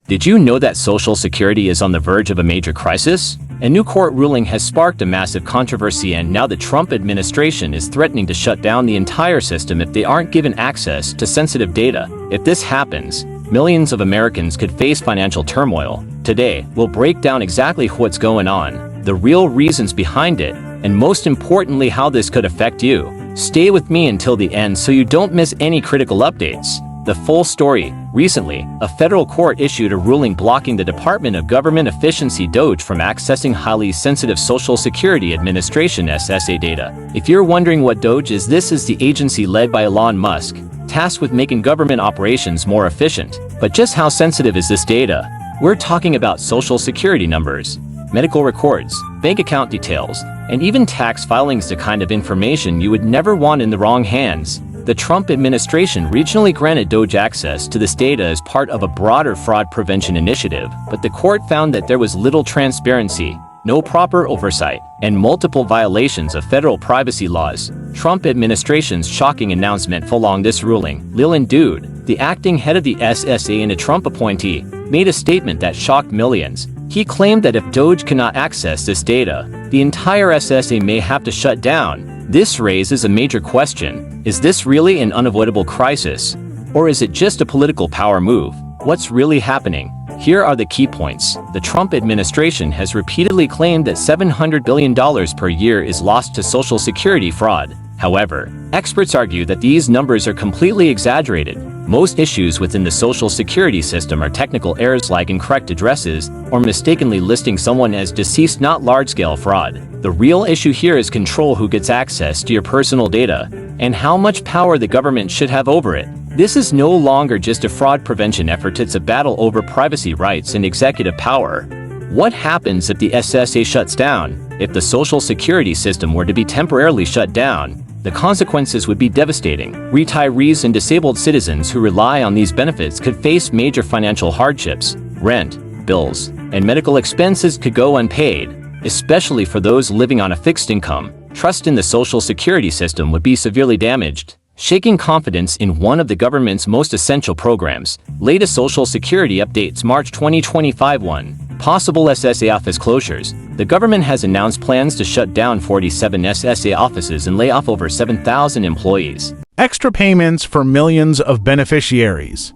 Did you know that Social Security is on the verge of a major crisis? A new court ruling has sparked a massive controversy, and now the Trump administration is threatening to shut down the entire system if they aren't given access to sensitive data. If this happens, millions of Americans could face financial turmoil. Today, we'll break down exactly what's going on, the real reasons behind it, and most importantly, how this could affect you. Stay with me until the end so you don't miss any critical updates. The full story. Recently, a federal court issued a ruling blocking the Department of Government Efficiency (DOGE) from accessing highly sensitive Social Security Administration (SSA) data. If you're wondering what DOGE is, this is the agency led by Elon Musk, tasked with making government operations more efficient. But just how sensitive is this data? We're talking about Social Security numbers, medical records, bank account details, and even tax filings, the kind of information you would never want in the wrong hands. The Trump administration regionally granted DOGE access to this data as part of a broader fraud prevention initiative, but the court found that there was little transparency, no proper oversight, and multiple violations of federal privacy laws. Trump administration's shocking announcement following this ruling. Leland Dude, the acting head of the SSA and a Trump appointee, made a statement that shocked millions. He claimed that if DOGE cannot access this data, the entire SSA may have to shut down. This raises a major question. Is this really an unavoidable crisis? Or is it just a political power move? What's really happening? Here are the key points. The Trump administration has repeatedly claimed that $700 billion per year is lost to Social Security fraud. However, experts argue that these numbers are completely exaggerated. Most issues within the Social Security system are technical errors like incorrect addresses or mistakenly listing someone as deceased, not large-scale fraud. The real issue here is control: who gets access to your personal data, and how much power the government should have over it. This is no longer just a fraud prevention effort, it's a battle over privacy rights and executive power. What happens if the SSA shuts down? If the Social Security system were to be temporarily shut down, the consequences would be devastating. Retirees and disabled citizens who rely on these benefits could face major financial hardships. Rent, bills, and medical expenses could go unpaid, especially for those living on a fixed income. Trust in the Social Security system would be severely damaged, shaking confidence in one of the government's most essential programs. Latest Social Security updates. March 2025. 1. Possible SSA office closures. The government has announced plans to shut down 47 SSA offices and lay off over 7,000 employees. Extra payments for millions of beneficiaries.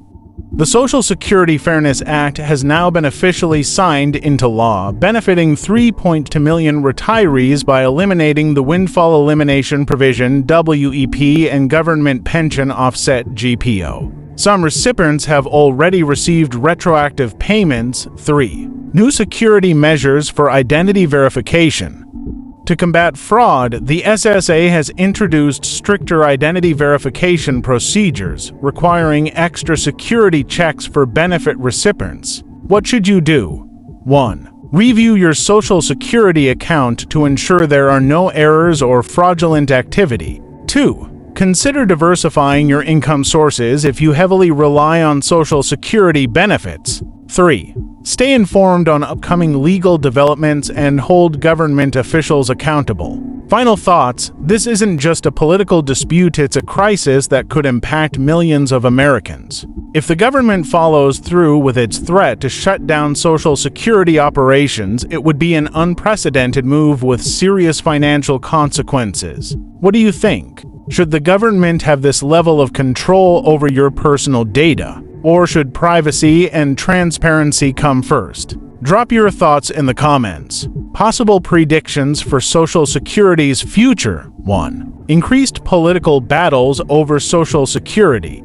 The Social Security Fairness Act has now been officially signed into law, benefiting 3.2 million retirees by eliminating the windfall elimination provision (WEP) and government pension offset (GPO). Some recipients have already received retroactive payments. 3. New security measures for identity verification. To combat fraud, the SSA has introduced stricter identity verification procedures, requiring extra security checks for benefit recipients. What should you do? 1. Review your Social Security account to ensure there are no errors or fraudulent activity. 2. Consider diversifying your income sources if you heavily rely on Social Security benefits. 3. Stay informed on upcoming legal developments and hold government officials accountable. Final thoughts: this isn't just a political dispute, it's a crisis that could impact millions of Americans. If the government follows through with its threat to shut down Social Security operations, it would be an unprecedented move with serious financial consequences. What do you think? Should the government have this level of control over your personal data? Or should privacy and transparency come first? Drop your thoughts in the comments. Possible predictions for Social Security's future. 1. Increased political battles over Social Security.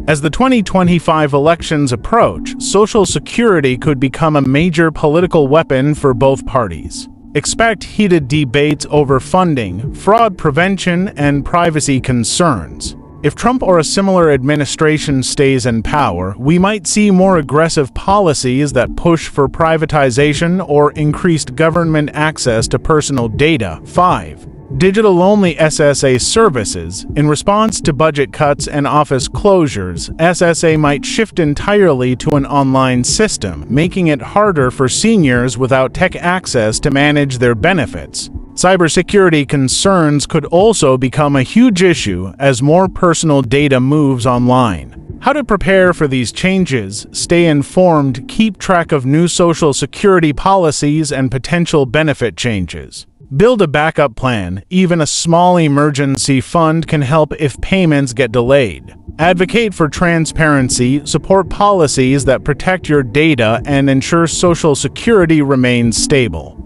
As the 2025 elections approach, Social Security could become a major political weapon for both parties. Expect heated debates over funding, fraud prevention, and privacy concerns. If Trump or a similar administration stays in power, we might see more aggressive policies that push for privatization or increased government access to personal data. 5. Digital-only SSA services. In response to budget cuts and office closures, SSA might shift entirely to an online system, making it harder for seniors without tech access to manage their benefits. Cybersecurity concerns could also become a huge issue as more personal data moves online. How to prepare for these changes, stay informed, keep track of new social security policies and potential benefit changes. Build a backup plan. Even a small emergency fund can help if payments get delayed. Advocate for transparency, support policies that protect your data, and ensure Social Security remains stable.